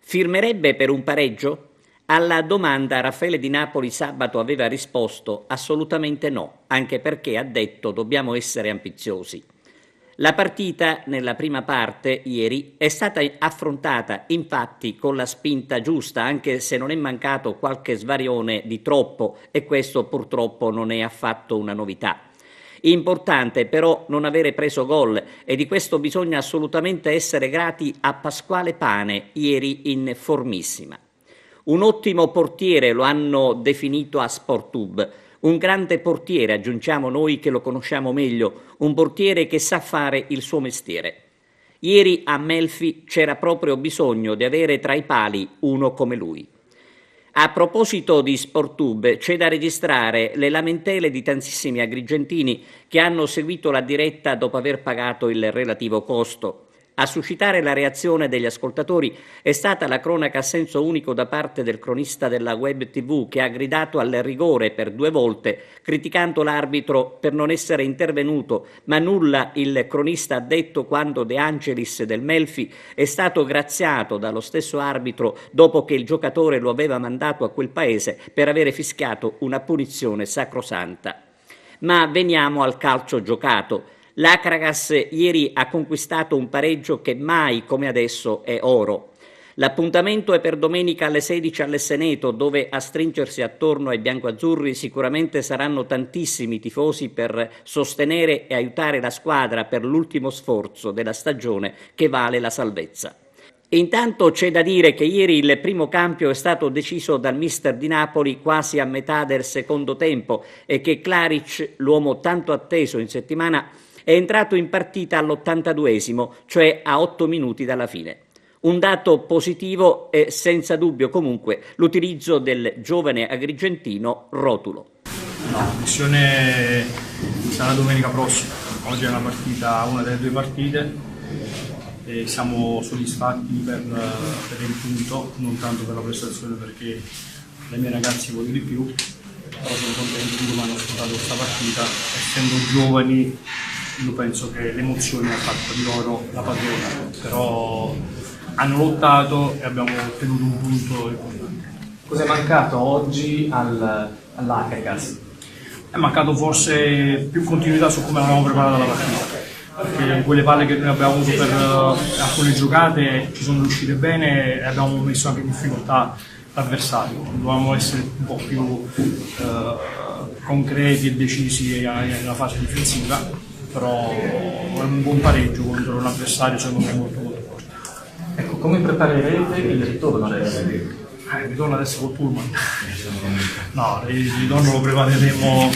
Firmerebbe per un pareggio? Alla domanda Raffaele Di Napoli sabato aveva risposto assolutamente no, anche perché ha detto dobbiamo essere ambiziosi. La partita nella prima parte ieri è stata affrontata infatti con la spinta giusta, anche se non è mancato qualche svarione di troppo e questo purtroppo non è affatto una novità. Importante però non avere preso gol e di questo bisogna assolutamente essere grati a Pasquale Pane, ieri in formissima. Un ottimo portiere lo hanno definito a Sportub, un grande portiere, aggiungiamo noi che lo conosciamo meglio, un portiere che sa fare il suo mestiere. Ieri a Melfi c'era proprio bisogno di avere tra i pali uno come lui. A proposito di Sportub, c'è da registrare le lamentele di tantissimi agrigentini che hanno seguito la diretta dopo aver pagato il relativo costo. A suscitare la reazione degli ascoltatori è stata la cronaca a senso unico da parte del cronista della web TV che ha gridato al rigore per 2 volte, criticando l'arbitro per non essere intervenuto, ma nulla il cronista ha detto quando De Angelis del Melfi è stato graziato dallo stesso arbitro dopo che il giocatore lo aveva mandato a quel paese per avere fischiato una punizione sacrosanta. Ma veniamo al calcio giocato. L'Acragas ieri ha conquistato un pareggio che mai come adesso è oro. L'appuntamento è per domenica alle 16 all'Esseneto, dove a stringersi attorno ai biancoazzurri sicuramente saranno tantissimi tifosi per sostenere e aiutare la squadra per l'ultimo sforzo della stagione che vale la salvezza. Intanto c'è da dire che ieri il primo cambio è stato deciso dal mister di Napoli quasi a metà del secondo tempo e che Klaric, l'uomo tanto atteso in settimana, è entrato in partita all'82esimo, cioè a 8 minuti dalla fine. Un dato positivo è senza dubbio comunque l'utilizzo del giovane agrigentino Rotulo. La missione sarà domenica prossima, oggi è una delle 2 partite e siamo soddisfatti per il punto, non tanto per la prestazione perché le mie ragazze vogliono di più, però sono contento di come hanno affrontato questa partita, essendo giovani. Io penso che l'emozione ha fatto di loro la padrona, però hanno lottato e abbiamo ottenuto un punto importante. Cosa è mancato oggi all'Acragas? È mancato forse più continuità su come avevamo preparato la partita, perché quelle palle che noi abbiamo avuto per alcune giocate ci sono riuscite bene e abbiamo messo anche in difficoltà l'avversario. Dovevamo essere un po' più concreti e decisi nella fase difensiva, però è un buon pareggio contro un avversario secondo me molto forte. Ecco, come preparerete il ritorno adesso? Il ritorno adesso col pullman. No, il ritorno lo prepareremo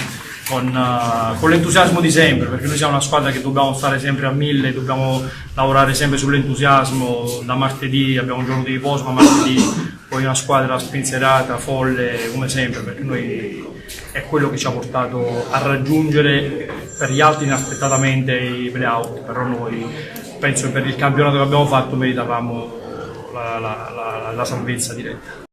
con l'entusiasmo di sempre, perché noi siamo una squadra che dobbiamo stare sempre a 1000, dobbiamo lavorare sempre sull'entusiasmo. Da martedì abbiamo un giorno di riposo, ma martedì poi una squadra spensierata, folle, come sempre, perché noi è quello che ci ha portato a raggiungere per gli altri inaspettatamente i playout, però noi penso che per il campionato che abbiamo fatto meritavamo la salvezza diretta.